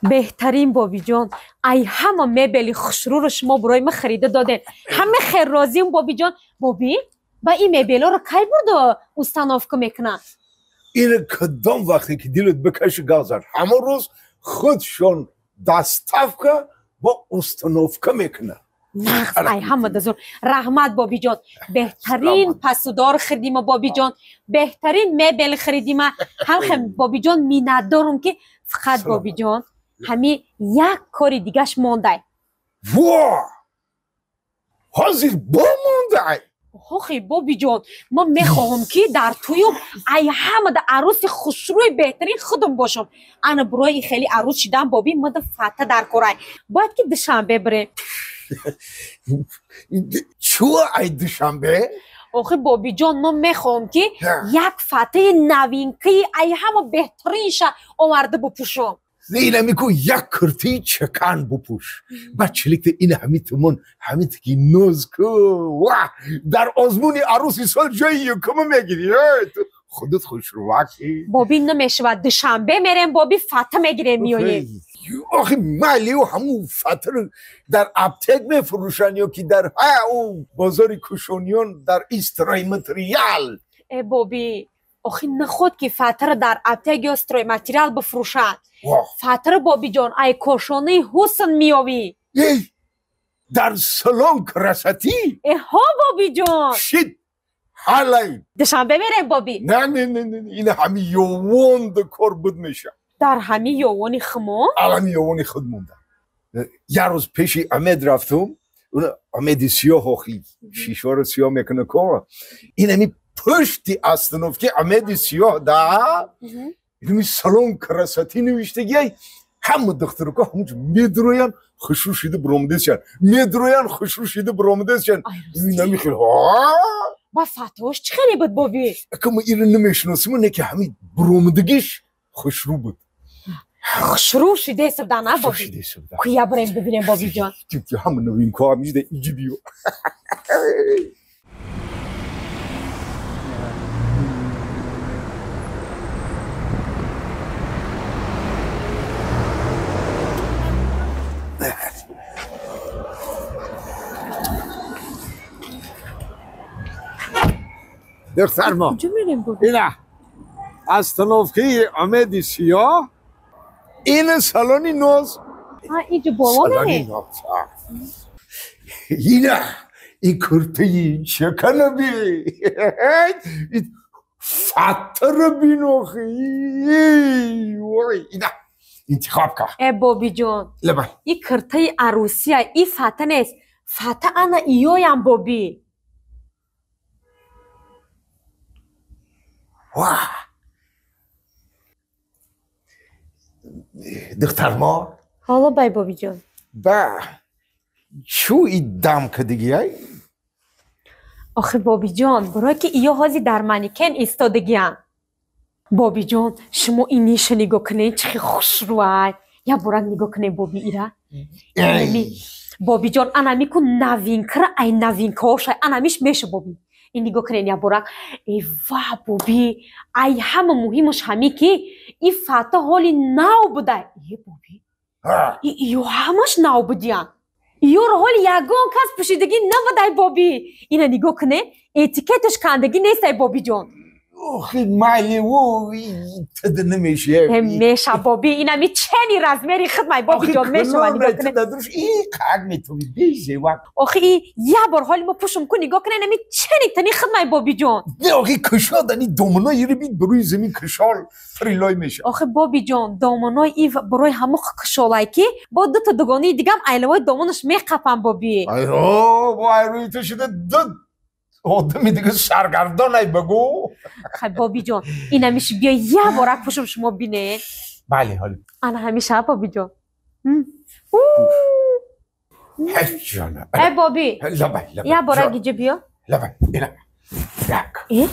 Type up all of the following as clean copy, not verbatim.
بهترین بابی جان ای همه مبلی خوشرو رو شما برای ما خریده دادن همه خیر راضیم بابی جان بابی با این مبلا رو کی برده استانوفکا میکنن این کدام وقتی که دلت بکشه گازر همون روز خودشون دستافکا با استانوفکا میکنن نقص ای همه دزور رحمت بابی جان بهترین پسودار خریدیم بابی جان بهترین مبل خریدیم هم بابی جان مینت دارم که فقط بابی جان همین یک کاری دیگهش مونده واه حاضر با مونده آخی بابی جان ما میخواهم که در تویم ای همه در عروس خوشروی بهترین خودم باشم انا برای خیلی عروس شدم بابی ما در فتح در کرای باید که دوشنبه بریم چو ای دوشنبه؟ آخه بابی جان ما میخواهم که یک فتح نوینکی ای همه بهترینش آورده بپوشم اینه میگو یک کرتی چکن بپوش بچلیک این همیتمون همیت که نوز کو در آزمونی عروسی سال جایی یکمه میگیری خودت خوش رو وقتی بابی نمیشه دوشنبه میریم بابی فتح میگیریم میاییم آخه مالی و همون فتح در ابتک میفروشن یا که در او بازار کشونیون در ایسترای متریال ای بابی آخه نخود که فتح در ابتک یا استرای متریال بفروشن فتح بابی جان ای کشونی حسن میاوی در سالن کرستی ها بابی جان شید حالی دوشنبه میریم بابی نه این همین یوون دکار بود میشه در همین یوونی خمون؟ الان یوونی خود مونده یه روز پیشی امید رفتم اون امیدی سیاه آخی شیشه رو سیاه میکنه که این همی پشتی استانوف که امیدی سیاه ده اینمی سالن کرستی نوشته گی همه دخترو که همونجا میدروین خوشرو شده برامدهشن میدروین خوشرو شده برامدهشن اینمی خیلی با فتحش چه خیلی بود بابی؟ اکا ما این نمیشناسیم اونه که همین برامدگیش خوشرو بود خوشرو شده سبدا نه بابی؟ کیا بریم ببینیم بابی جان؟ که همه نوین که همیشه ده ایجی بیو دختر ما کجا میریم بابی؟ اینه استانوفکی امیدی سیاه این سالونی نوز اینجا بابا میریم اینه این کرتهی چکنه بی فتح رو بینوخی اینه انتخاب که ای بابی جان لبن این کرته عروسی های این فتح نیست فتح انا ایویم بابی واه دختر ما حالا بای بابی جان با چو ای دم کدگی های؟ آخه بابی جان برای که ایو هازی در منیکن ایستادگی هم بابی جان شما اینیش نگاه کنین چه خوش روی یا برای نگاه کنین بابی ایره بابی جان انامی کن نوین کره ای نوین کاش انامیش میشه بابی این نگاه کنین یا برای ای واه بابی ای همه مهمش همی که این فتح حالی ناو بوده ای بابی ایو همش ناو بودیان ایو رو حالی یگان کس پوشیدگی نبوده ای بابی اینه نگاه کنه اتیکتش کندگی نیست ای بابی جان آخه مالی و تده نمیشه میشه بابی اینمی چنی رزمری خدمای بابی جان میشه من نگاه کنه ندروش این قد میتونی بیزه وقت آخه یه بار حالی ما پوشم کن نگاه کنه اینمی چنی تنی خدمای بابی جان نه آخه کشال دانی دومنایی رو بید بروی زمین کشال فریلای میشه آخه بابی جان دامنای ای برای همه کشالایی که با دو تا دوگانی دیگه هم ایلوای دامنش میقفن بابی ایرو با ایروی تو شده دو آدمی دیگه سرگردان ای بگو خیلی بابی جان این همیشه بیا یه بارک پوشم شما بینه بله حالی انا همیشه بابی جان هی جانه ای بابی لبن یه بارک گیجه بیا لبن اینه ای؟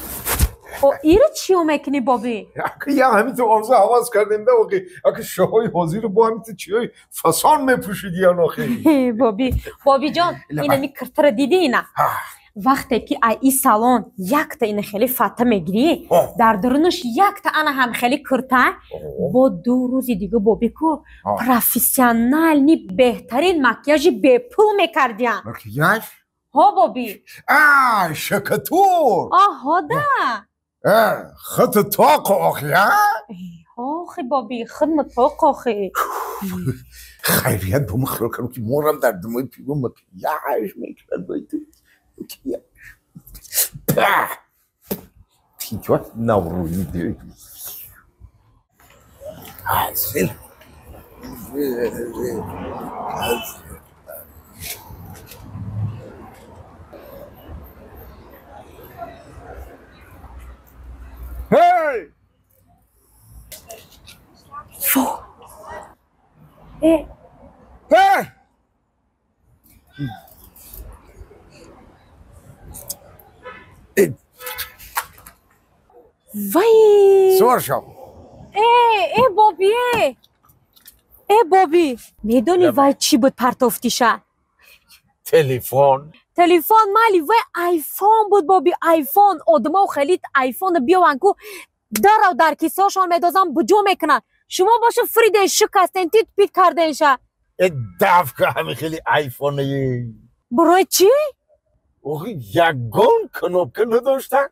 او ایره چی هم میکنی بابی؟ یه همین تو آرزو حواظ کردیم ده اگه شاهای حاضی رو با همین تو چیهای فسان میپوشیدی یا ناخی بابی جان اینمی کرتر دیدی اینا وقتی که این سالن یک تا این خیلی فته میگیری در درونش یک تا انا هم خیلی کرته با 2 روز دیگه بابی کو پروفسیونال نی بهترین مکیاژ به پول میکردین مکیاژ؟ ها بابی شکتور ها ده خط طاق آخی آخی بابی خدمت طاق آخی خیریت با من خیال کنم که مورم در دمای پیگو مکیاژ میکرد باید مکیاژ پیگو نوروی دیگه حاصل هی فو هی وای سوار شو بابی بابی میدونی وای چی بود پرتافتیشه تلفن مالی وای آیفون بود بابی آیفون آدما خیلی آیفون بیاون کو در کیسه هاشون میدازن بجو میکنن شما باشه فریده شکستین تیت پیت کردینشه دفکه همین خیلی آیفونه برای چی؟ یگان کنوپکه نداشتن